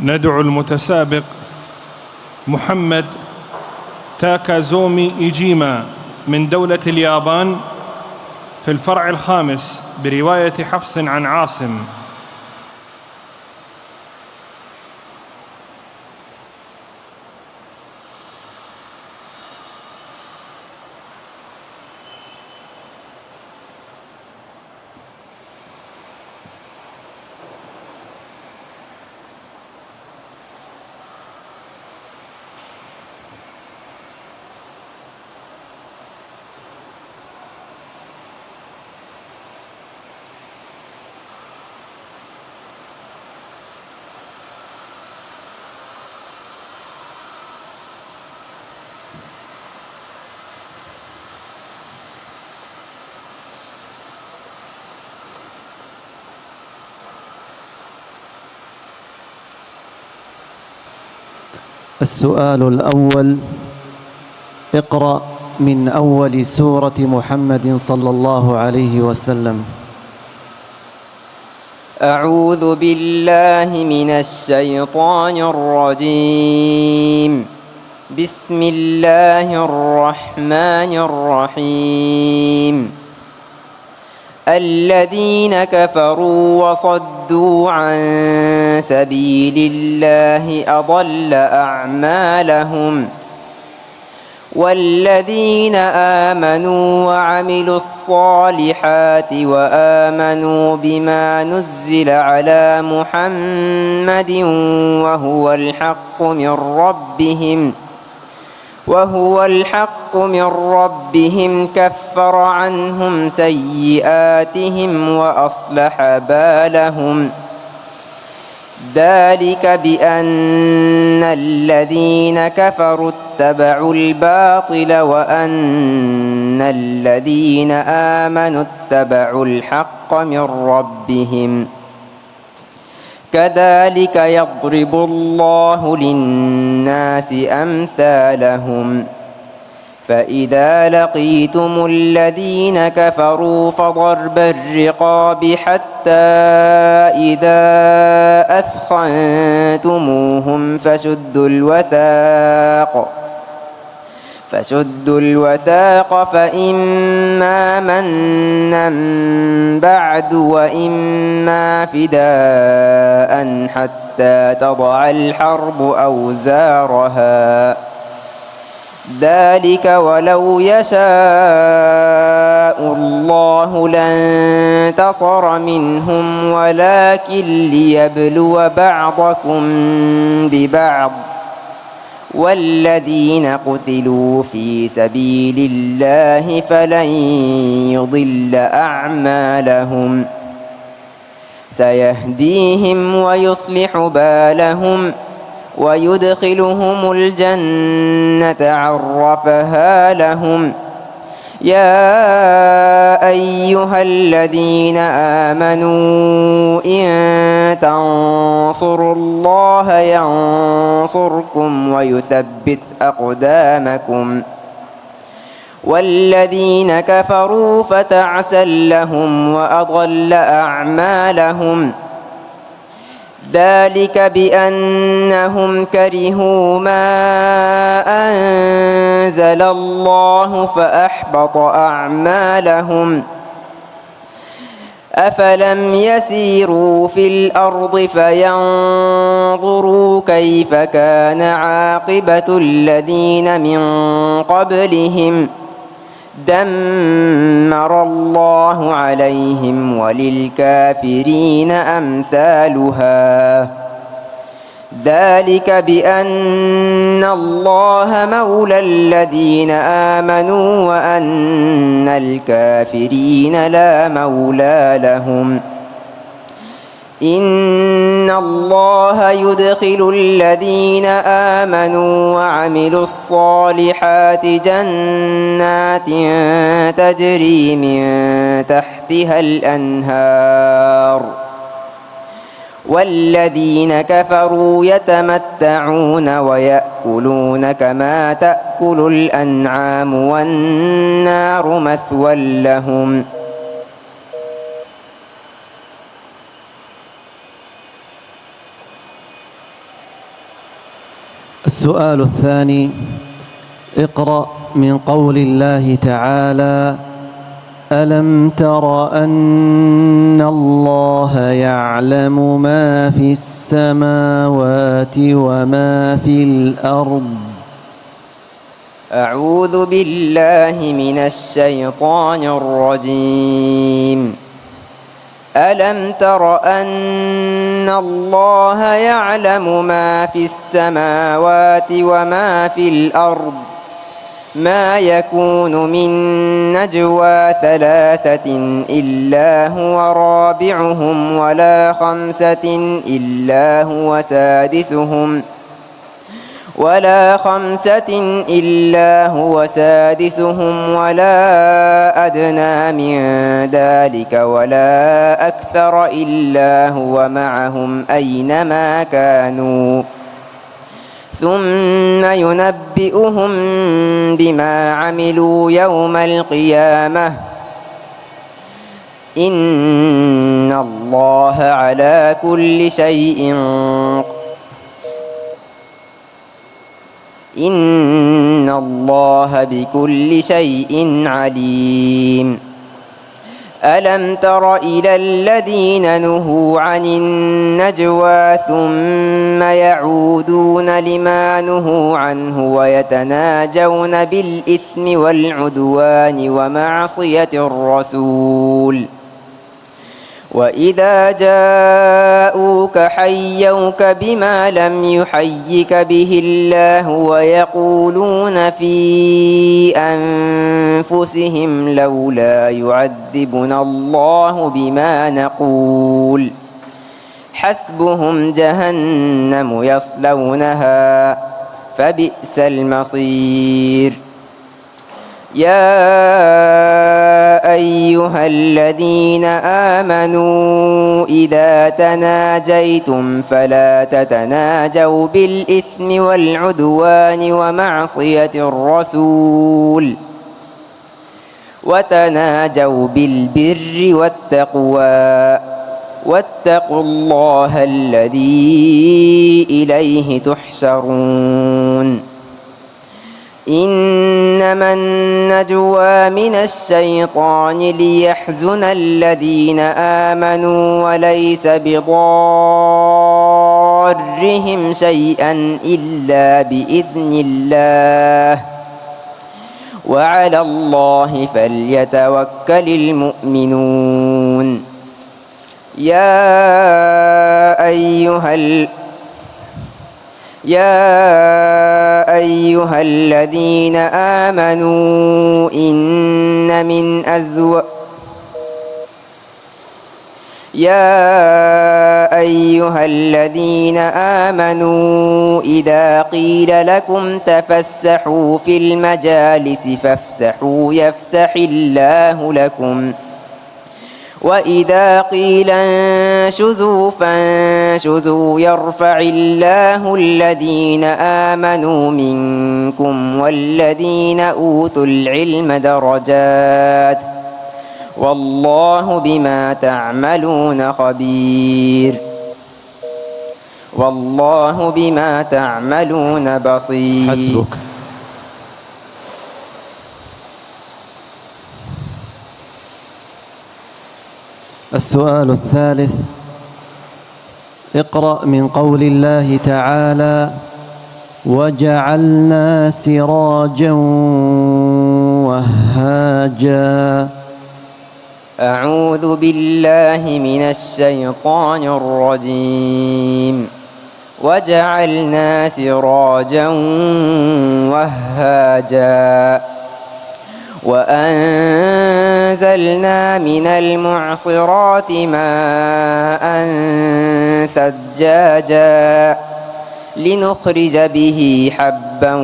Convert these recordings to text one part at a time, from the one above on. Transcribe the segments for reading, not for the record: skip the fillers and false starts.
ندعو المتسابق محمد تاكازومي إيجيما من دولة اليابان في الفرع الخامس برواية حفص عن عاصم. السؤال الأول: اقرأ من أول سورة محمد صلى الله عليه وسلم. أعوذ بالله من الشيطان الرجيم. بسم الله الرحمن الرحيم. الذين كفروا وصدوا عن سبيل الله أضل أعمالهم، والذين آمنوا وعملوا الصالحات وآمنوا بما نزل على محمد وهو الحق من ربهم كفر عنهم سيئاتهم وأصلح بالهم. ذلك بأن الذين كفروا اتبعوا الباطل وأن الذين آمنوا اتبعوا الحق من ربهم. كذلك يضرب الله للناس أمثالهم. فإذا لقيتم الذين كفروا فضرب الرقاب حتى إذا أثخنتموهم فشدوا الوثاق فإما منا بعد وإما فداء حتى تضع الحرب أوزارها. ذلك ولو يشاء الله لانتصر منهم ولكن ليبلو بعضكم ببعض. والذين قتلوا في سبيل الله فلن يضل أعمالهم. سيهديهم ويصلح بالهم ويدخلهم الجنة عرفها لهم. يا أيها الذين آمنوا إن تنصروا الله ينصركم ويثبت أقدامكم. والذين كفروا فتعسا لهم وأضل أعمالهم. ذلك بأنهم كرهوا ما أنزل الله فأحبط أعمالهم. أفلم يسيروا في الأرض فينظروا كيف كان عاقبة الذين من قبلهم. دمر الله عليهم وللكافرين أمثالها. ذلك بأن الله مولى الذين آمنوا وأن الكافرين لا مولى لهم. إن الله يدخل الذين آمنوا وعملوا الصالحات جنات تجري من تحتها الأنهار. والذين كفروا يتمتعون ويأكلون كما تأكل الأنعام والنار مثوى لهم. السؤال الثاني: اقرأ من قول الله تعالى: ألم تر أن الله يعلم ما في السماوات وما في الأرض. أعوذ بالله من الشيطان الرجيم. ألم تر أن الله يعلم ما في السماوات وما في الأرض ما يكون من نجوى ثلاثة إلا هو رابعهم ولا خمسة إلا هو سادسهم ولا أدنى من ذلك ولا أكثر إلا هو معهم أينما كانوا ثم ينبئهم بما عملوا يوم القيامة إن الله بكل شيء عليم. ألم تر إلى الذين نهوا عن النجوى ثم يعودون لما نهوا عنه ويتناجون بالإثم والعدوان ومعصية الرسول وإذا جاءوك حيوك بما لم يحيك به الله ويقولون في أنفسهم لولا يعذبنا الله بما نقول حسبهم جهنم يصلونها فبئس المصير. يا أيها الذين آمنوا إذا تناجيتم فلا تتناجوا بالإثم والعدوان ومعصية الرسول وتناجوا بالبر والتقوى واتقوا الله الذي إليه تحشرون. إنما النجوى من الشيطان ليحزن الذين آمنوا وليس بضارهم شيئا إلا بإذن الله وعلى الله فليتوكل المؤمنون. يا أيها الذين آمنوا إذا قيل لكم تفسحوا في المجالس فافسحوا يفسح الله لكم وإذا قيل انشزوا فانشزوا يرفع الله الذين آمنوا منكم والذين أوتوا العلم درجات والله بما تعملون خبير والله بما تعملون بصير. حسبك. السؤال الثالث: اقرأ من قول الله تعالى: وجعلنا سراجا وهاجا. أعوذ بالله من الشيطان الرجيم. وجعلنا سراجا وهاجا وأنزلنا من المعصرات ماء ثجاجا لنخرج به حبا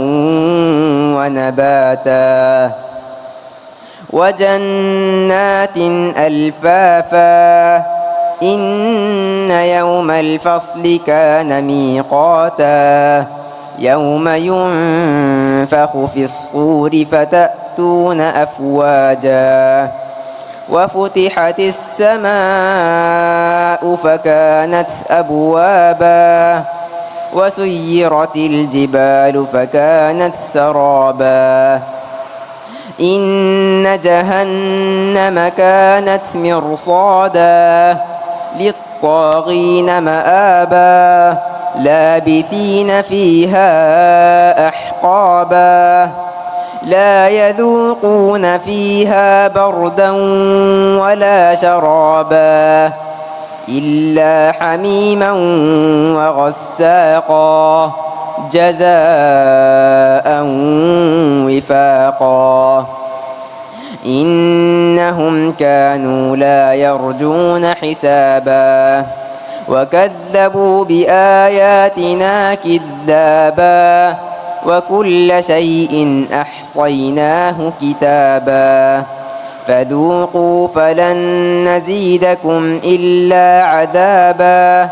ونباتا وجنات ألفافا إن يوم الفصل كان ميقاتا يوم ينفخ في الصور فتأتون أفواجا وفتحت السماء فكانت أبوابا وسيرت الجبال فكانت سرابا إن جهنم كانت مرصادا للطاغين مآبا لابثين فيها أحقابا لا يذوقون فيها بردا ولا شرابا إلا حميما وغساقا جزاء وفاقا إنهم كانوا لا يرجون حسابا وكذبوا بآياتنا كذابا وكل شيء أحصيناه كتابا فذوقوا فلن نزيدكم إلا عذابا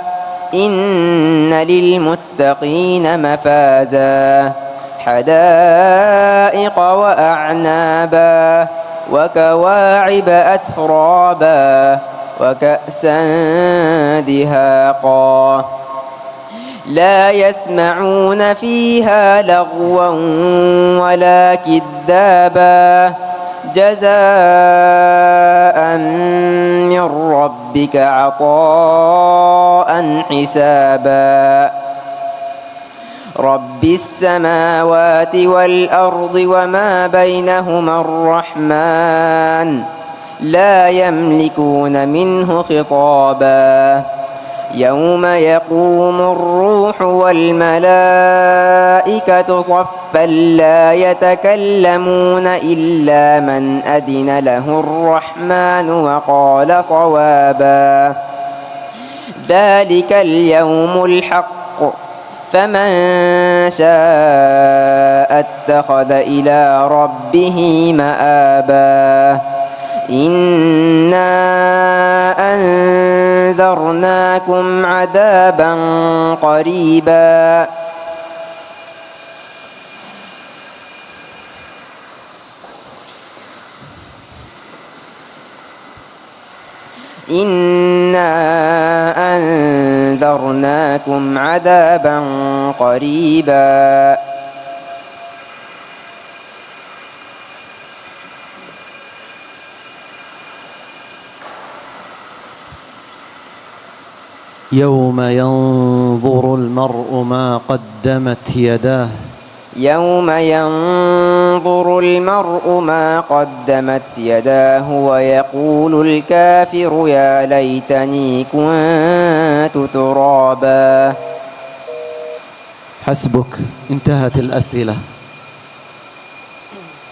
إن للمتقين مفازا حدائق وأعنابا وكواعب أترابا وكأسا دهاقا لا يسمعون فيها لغوا ولا كذابا جزاء من ربك عطاء حسابا رب السماوات والأرض وما بينهما الرحمن لا يملكون منه خطابا يوم يقوم الروح والملائكة صفا لا يتكلمون إلا من أذن له الرحمن وقال صوابا ذلك اليوم الحق فمن شاء اتخذ إلى ربه مآبا إنا أنذرناكم عذابا قريبا إنا أنذرناكم عذابا قريبا يوم ينظر المرء ما قدمت يداه يوم ينظر المرء ما قدمت يداه ويقول الكافر يا ليتني كنت ترابا حسبك، انتهت الأسئلة.